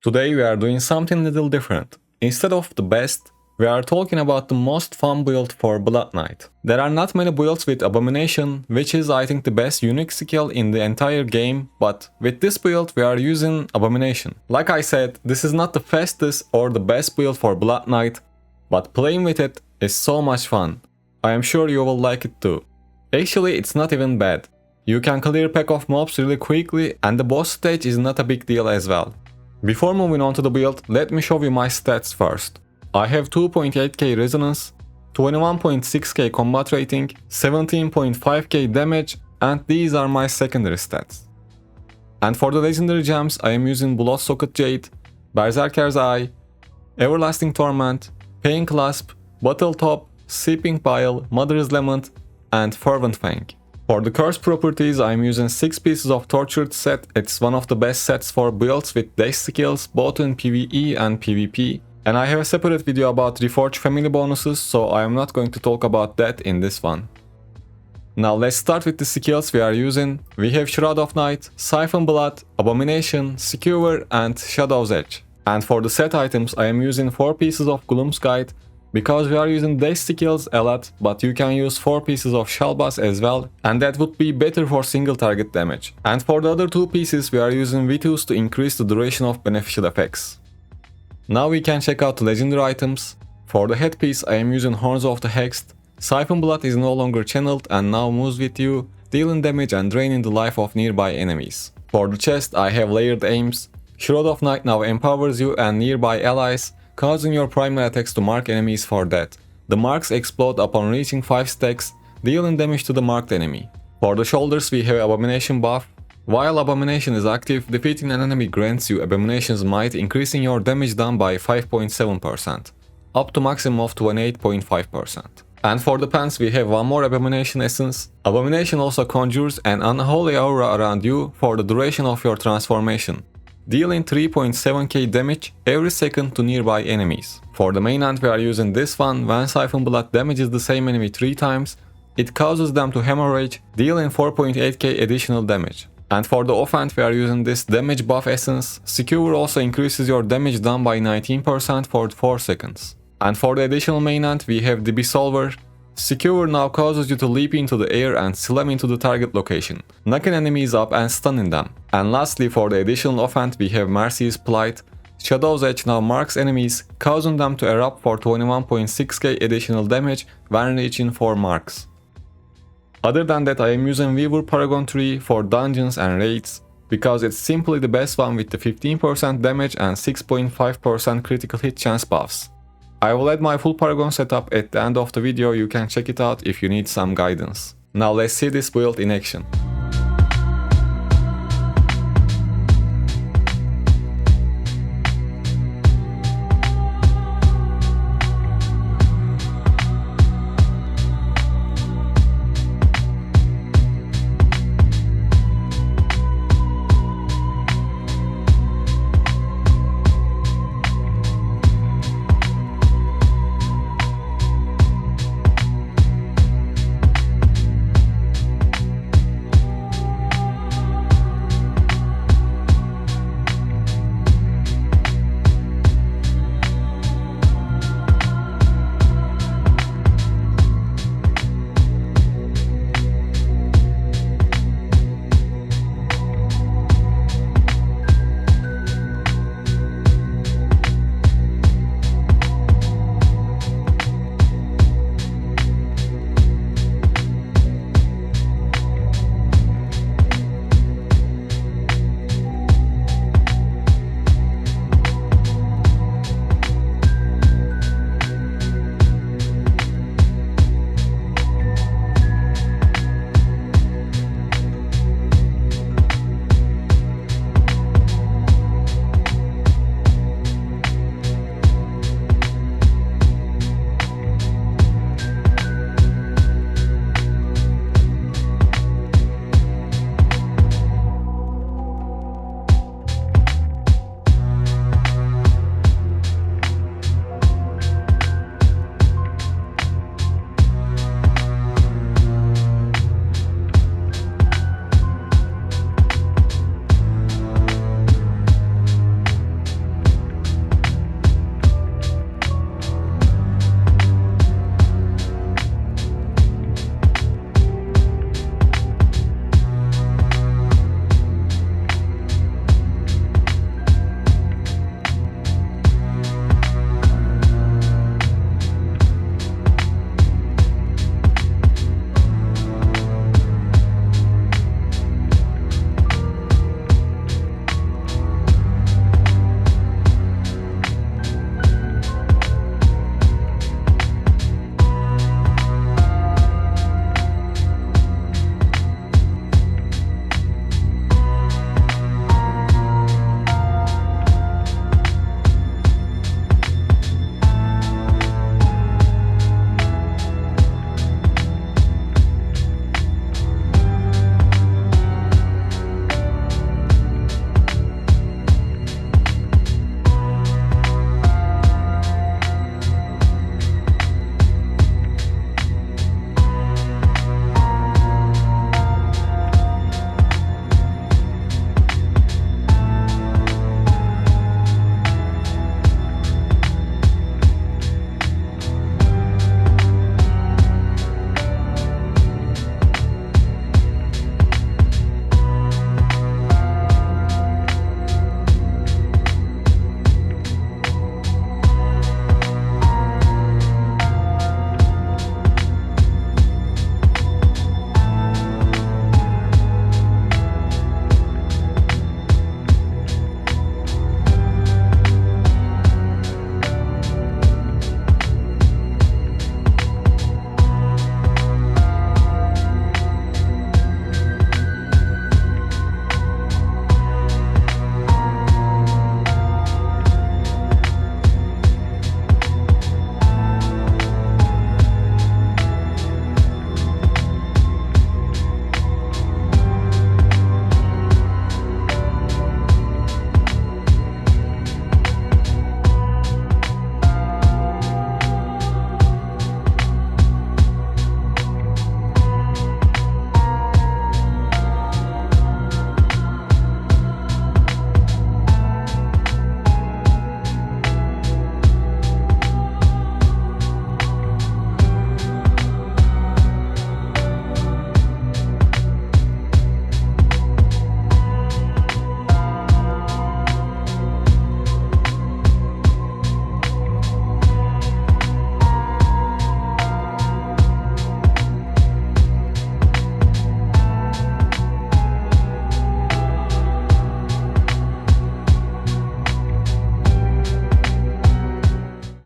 Today we are doing something a little different. Instead of the best, we are talking about the most fun build for Blood Knight. There are not many builds with Abomination, which is I think the best unique skill in the entire game, but with this build we are using Abomination. Like I said, this is not the fastest or the best build for Blood Knight, but playing with it is so much fun. I am sure you will like it too. Actually, it's not even bad. You can clear pack of mobs really quickly and the boss stage is not a big deal as well. Before moving on to the build, let me show you my stats first. I have 2.8k resonance, 21.6k combat rating, 17.5k damage, and these are my secondary stats. And for the legendary gems, I am using Bloodsocket Jade, Berserker's Eye, Everlasting Torment, Pain Clasp, Battle Top, Seeping Bile, Mother's Lament, and Fervent Fang. For the curse properties, I am using 6 pieces of Tortured set. It's one of the best sets for builds with dash skills both in PvE and PvP. And I have a separate video about Reforged family bonuses, so I am not going to talk about that in this one. Now let's start with the skills we are using. We have Shroud of Night, Siphon Blood, Abomination, Skewer, and Shadow's Edge. And for the set items, I am using 4 pieces of Gloom's Guide, because we are using dash skills a lot, but you can use 4 pieces of Shalbaz as well, and that would be better for single target damage. And for the other 2 pieces, we are using Vitus to increase the duration of beneficial effects. Now we can check out the legendary items. For the headpiece, I am using Horns of the Hexed. Siphon Blood is no longer channeled and now moves with you, dealing damage and draining the life of nearby enemies. For the chest, I have Layered Aims. Shroud of Night now empowers you and nearby allies, causing your primary attacks to mark enemies for death. The marks explode upon reaching 5 stacks, dealing damage to the marked enemy. For the shoulders, we have Abomination buff. While Abomination is active, defeating an enemy grants you Abomination's might, increasing your damage done by 5.7%, up to maximum of 28.5%. And for the pants, we have one more Abomination essence. Abomination also conjures an unholy aura around you for the duration of your transformation, dealing 3.7k damage every second to nearby enemies. For the main ant, we are using this one. When Siphon Blood damages the same enemy 3 times, it causes them to hemorrhage, dealing 4.8k additional damage. And for the offhand, we are using this damage buff essence. Skewer also increases your damage done by 19% for 4 seconds. And for the additional main ant, we have the Dissolver. Skewer now causes you to leap into the air and slam into the target location, knocking enemies up and stunning them. And lastly, for the additional offhand, we have Mercy's Plight. Shadow's Edge now marks enemies, causing them to erupt for 21.6k additional damage when reaching 4 marks. Other than that, I am using Weaver Paragon 3 for dungeons and raids, because it's simply the best one with the 15% damage and 6.5% critical hit chance buffs. I will add my full Paragon setup at the end of the video, you can check it out if you need some guidance. Now let's see this build in action.